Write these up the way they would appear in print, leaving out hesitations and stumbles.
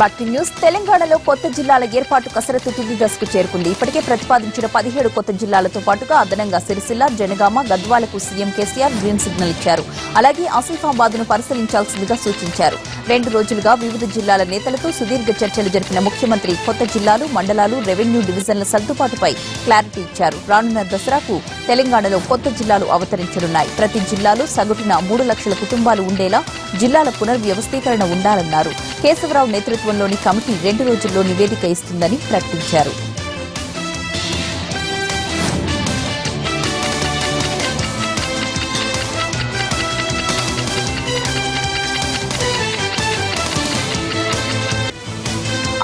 Back news తెలంగాణలో కొత్త జిల్లాల ఏర్పాటు కసరత్తు తుది దశకు చేరుకుంది. ఇప్పటికే ప్రతిపాదించిన 17 కొత్త జిల్లాలతో పాటుగా అదనంగా సిరిసిల్ల, జనగామ, గద్వాలకు సీఎం కేసీఆర్ గ్రీన్ సిగ్నల్ ఇచ్చారు. అలాగే ఆసిఫాబాద్ను పరిశీలించాల్సిందిగా సూచించారు. 2 రోజులుగా వివిధ జిల్లాల నేతలతో సుదీర్ఘ చర్చలు జరిపిన ముఖ్యమంత్రి కొత్త జిల్లాలు, మండలాలు, రెవెన్యూ డివిజన్ల సర్దుబాటుపై క్లారిటీ ఇచ్చారు. రానున్న దసరాకు తెలంగాణలో కొత్త జిల్లాలు అవతరించనున్నాయి. ప్రతి జిల్లాలో సగటున 3 లక్షల కుటుంబాలు ఉండేలా జిల్లాల పునర్వ్యవస్థీకరణ ఉండాలన్నారు. కేశవరావు నేతృత్వంలోని కమిటీ 2 రోజుల్లో నివేదిక ఇస్తుందని ప్రకటించారు.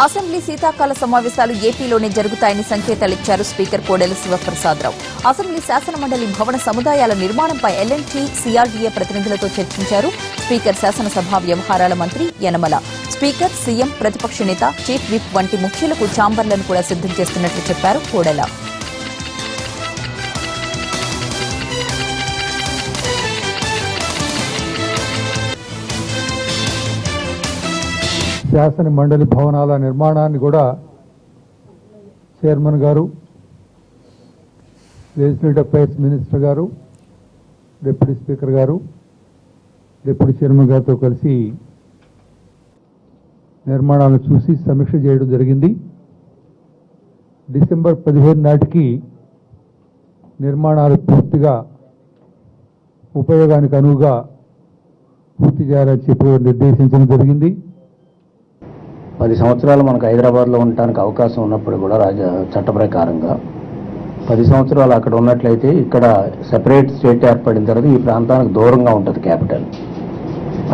అసెంబ్లీ శీతాకాల సమావేశాలు ఏపీలోనే జరుగుతాయని సంకేతాలిచ్చారు స్పీకర్ కోడెల శివప్రసాదరావు. అసెంబ్లీ శాసనమండలి భవన సముదాయాల నిర్మాణంపై ఎల్ఎన్టీ, సిఆర్డీఏ ప్రతినిధులతో చర్చించారు స్పీకర్ శాసనసభ వ్యవహారాల మంత్రి యనమల. స్పీకర్, సీఎం, ప్రతిపక్ష నేత, చీఫ్ విప్ వంటి ముఖ్యులకు ఛాంబర్లను కూడా సిద్దం చేస్తున్నట్లు చెప్పారు కోడెల. శాసన మండలి భవనాల నిర్మాణాన్ని కూడా చైర్మన్ గారు, లెజిస్లేటివ్ అఫైర్స్ మినిస్టర్ గారు, డిప్యూటీ స్పీకర్ గారు, డిప్యూటీ చైర్మన్ గారితో కలిసి నిర్మాణాలను చూసి సమీక్ష చేయడం జరిగింది. డిసెంబర్ 15 నాటికి నిర్మాణాలు పూర్తిగా ఉపయోగానికి అనువుగా పూర్తి చేయాలని చెప్పి నిర్దేశించడం జరిగింది. 10 సంవత్సరాలు మనకు హైదరాబాద్లో ఉండటానికి అవకాశం ఉన్నప్పుడు కూడా చట్ట ప్రకారంగా 10 సంవత్సరాలు అక్కడ ఉన్నట్లయితే ఇక్కడ సెపరేట్ స్టేట్ ఏర్పడిన తర్వాత ఈ ప్రాంతానికి దూరంగా ఉంటుంది క్యాపిటల్.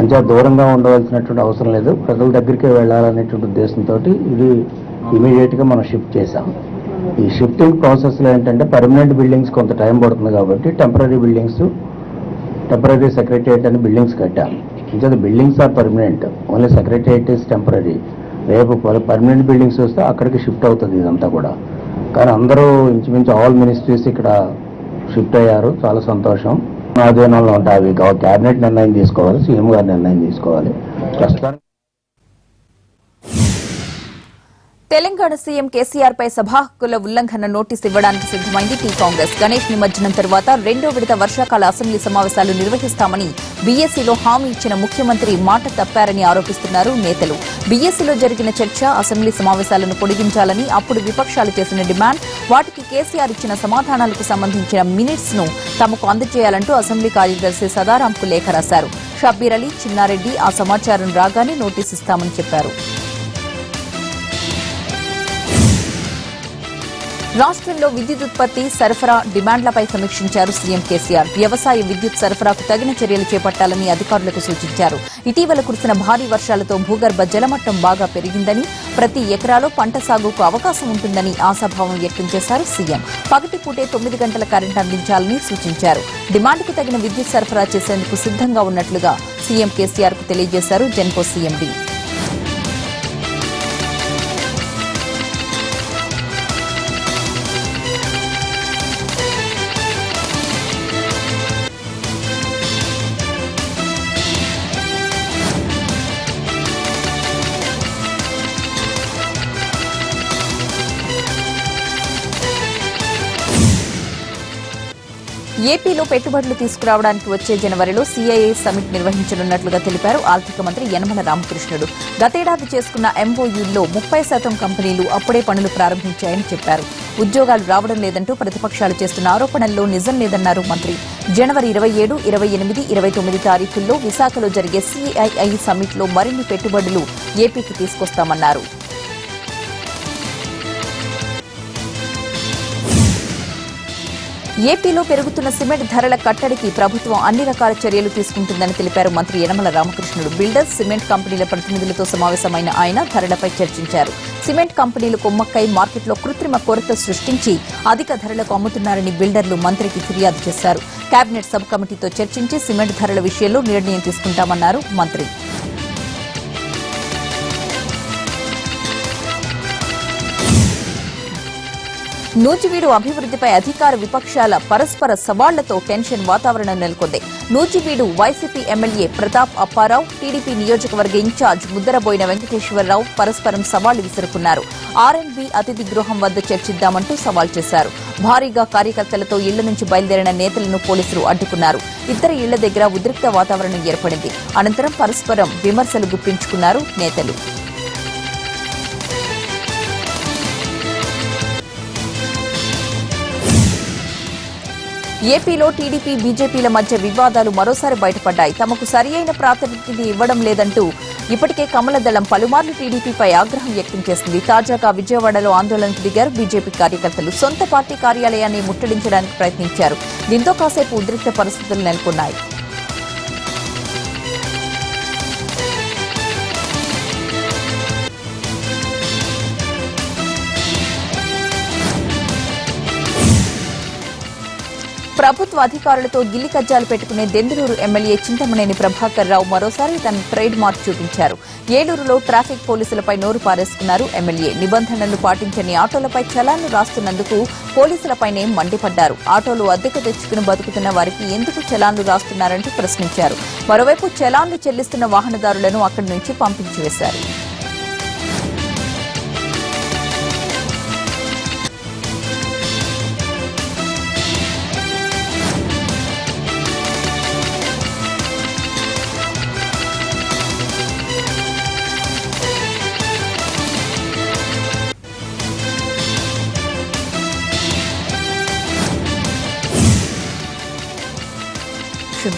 అంటే దూరంగా ఉండవలసినటువంటి అవసరం లేదు, ప్రజల దగ్గరికే వెళ్ళాలనేటువంటి ఉద్దేశంతో ఇది ఇమీడియట్గా మనం షిఫ్ట్ చేశాం. ఈ షిఫ్టింగ్ ప్రాసెస్లో ఏంటంటే పర్మనెంట్ బిల్డింగ్స్ కొంత టైం పడుతుంది కాబట్టి టెంపరీ సెక్రటరియట్ అని బిల్డింగ్స్ కట్టాం. ఇంకా buildings are permanent, only secretariat is temporary. రేపు పర్మనెంట్ బిల్డింగ్స్ వస్తే అక్కడికి షిఫ్ట్ అవుతుంది ఇదంతా కూడా. కానీ అందరూ ఇంచుమించు ఆల్ మినిస్ట్రీస్ ఇక్కడ షిఫ్ట్ అయ్యారు, చాలా సంతోషం. ఆధీనంలో ఉంటాయి అవి క్యాబినెట్ నిర్ణయం తీసుకోవాలి, సీఎం గారు నిర్ణయం తీసుకోవాలి. ప్రస్తుతానికి తెలంగాణ సీఎం కేసీఆర్ పై సభా హక్కుల ఉల్లంఘన నోటీసు ఇవ్వడానికి సిద్దమైంది టీ కాంగ్రెస్. గణేష్ నిమజ్జనం తర్వాత 2వ విడత వర్షాకాల అసెంబ్లీ సమావేశాలు నిర్వహిస్తామని బీఎస్సీలో హామీ ఇచ్చిన ముఖ్యమంత్రి మాట తప్పారని ఆరోపిస్తున్నారు నేతలు. బీఎస్సీలో జరిగిన చర్చ, అసెంబ్లీ సమావేశాలను పొడిగించాలని అప్పుడు విపక్షాలు చేసిన డిమాండ్, వాటికి కేసీఆర్ ఇచ్చిన సమాధానాలకు సంబంధించిన మినిట్స్ ను తమకు అందజేయాలంటూ అసెంబ్లీ కార్యదర్శి సదారాంకు లేఖ రాశారు. షబ్బీర్ అలీ, చిన్నారెడ్డి ఆ సమాచారం రాగానే నోటీసు ఇస్తామని చెప్పారు. రాష్ట్రంలో విద్యుత్ ఉత్పత్తి, సరఫరా, డిమాండ్లపై సమీక్షించారు సీఎం కేసీఆర్. వ్యవసాయ విద్యుత్ సరఫరాకు తగిన చర్యలు చేపట్టాలని అధికారులకు సూచించారు. ఇటీవల కురిసిన భారీ వర్షాలతో భూగర్భ జలమట్టం బాగా పెరిగిందని, ప్రతి ఎకరాలో పంట సాగుకు అవకాశం ఉంటుందని ఆశాభావం వ్యక్తం చేశారు సీఎం. పగటిపూటే 9 గంటల కరెంటు అందించాలని సూచించారు. డిమాండ్కు తగిన విద్యుత్ సరఫరా చేసేందుకు సిద్దంగా ఉన్నట్లుగా సీఎం కేసీఆర్ కు తెలియజేశారు జెన్కో సీఎండీ. ఏపీలో పెట్టుబడులు తీసుకురావడానికి వచ్చే జనవరిలో సీఐఐ సమిట్ నిర్వహించనున్నట్లుగా తెలిపారు ఆర్థిక మంత్రి యనమల రామకృష్ణుడు. గతేడాది చేసుకున్న ఎంఓయూల్లో 30% కంపెనీలు అప్పుడే పనులు ప్రారంభించాయని చెప్పారు. ఉద్యోగాలు రావడం లేదంటూ ప్రతిపక్షాలు చేస్తున్న ఆరోపణల్లో నిజం లేదన్నారు మంత్రి. జనవరి 27, 28, 29 తారీఖుల్లో విశాఖలో జరిగే సీఐఐ సమిట్లో మరిన్ని పెట్టుబడులు ఏపీకి తీసుకొస్తామన్నారు. ఏపీలో పెరుగుతున్న సిమెంట్ ధరల కట్టడికి ప్రభుత్వం అన్ని రకాల చర్యలు తీసుకుంటుందని తెలిపారు మంత్రి యనమల రామకృష్ణుడు. బిల్డర్స్, సిమెంట్ కంపెనీల ప్రతినిధులతో సమావేశమైన ఆయన ధరలపై చర్చించారు. సిమెంట్ కంపెనీలు కొమ్మక్కై మార్కెట్లో కృత్రిమ కొరత సృష్టించి అధిక ధరలకు అమ్ముతున్నారని బిల్డర్లు మంత్రికి ఫిర్యాదు చేశారు. కేబినెట్ సబ్ కమిటీతో చర్చించి సిమెంట్ ధరల విషయంలో నిర్ణయం తీసుకుంటామన్నారు మంత్రి. నూజివీడు అభివృద్ధిపై అధికార విపక్షాల పరస్పర సవాళ్లతో టెన్షన్ వాతావరణం నెలకొంది. Nuzvid YCP MLA Pratap Apparao, TDP నియోజకవర్గ ఇన్ఛార్జ్ ముద్దరబోయిన వెంకటేశ్వరరావు పరస్పరం సవాళ్లు విసురుకున్నారు. ఆర్ఎండ్బీ అతిథి గృహం వద్ద చర్చిద్దామంటూ సవాల్ చేశారు. భారీగా కార్యకర్తలతో ఇళ్ల నుంచి బయలుదేరిన నేతలను పోలీసులు అడ్డుకున్నారు. ఇద్దరి ఇళ్ల దగ్గర ఉద్రిక్త వాతావరణం ఏర్పడింది. అనంతరం పరస్పరం విమర్శలు గుప్పించుకున్నారు నేతలు. ఏపీలో టీడీపీ, బీజేపీల మధ్య వివాదాలు మరోసారి బయటపడ్డాయి. తమకు సరియైన ప్రాతినిధ్యం ఇవ్వడం లేదంటూ ఇప్పటికే కమలదళం పలుమార్లు టీడీపీపై ఆగ్రహం వ్యక్తం చేసింది. తాజాగా విజయవాడలో ఆందోళనకు దిగారు బీజేపీ కార్యకర్తలు. సొంత పార్టీ కార్యాలయాన్ని ముట్టడించడానికి ప్రయత్నించారు. దీంతో కాసేపు ఉద్రిక్త పరిస్థితులు నెలకొన్నాయి. ప్రభుత్వ అధికారులతో గిల్లి కజ్జాలు పెట్టుకునే దెందులూరు ఎమ్మెల్యే చింతమనేని ప్రభాకర్ రావు మరోసారి తన ట్రేడ్ మార్క్ చూపించారు. ఏలూరులో ట్రాఫిక్ పోలీసులపై నోరు పారేసుకున్నారు ఎమ్మెల్యే. నిబంధనలు పాటించని ఆటోలపై చలాన్లు రాస్తున్నందుకు పోలీసులపైనే మండిపడ్డారు. ఆటోలు అద్దెకు తెచ్చుకుని బతుకుతున్న వారికి ఎందుకు చలాన్లు రాస్తున్నారంటూ ప్రశ్నించారు. మరోవైపు చలాన్లు చెల్లిస్తున్న వాహనదారులను అక్కడి నుంచి పంపించివేశారు.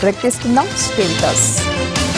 బ్రేక్ తీసుకుందాం. Stay with us.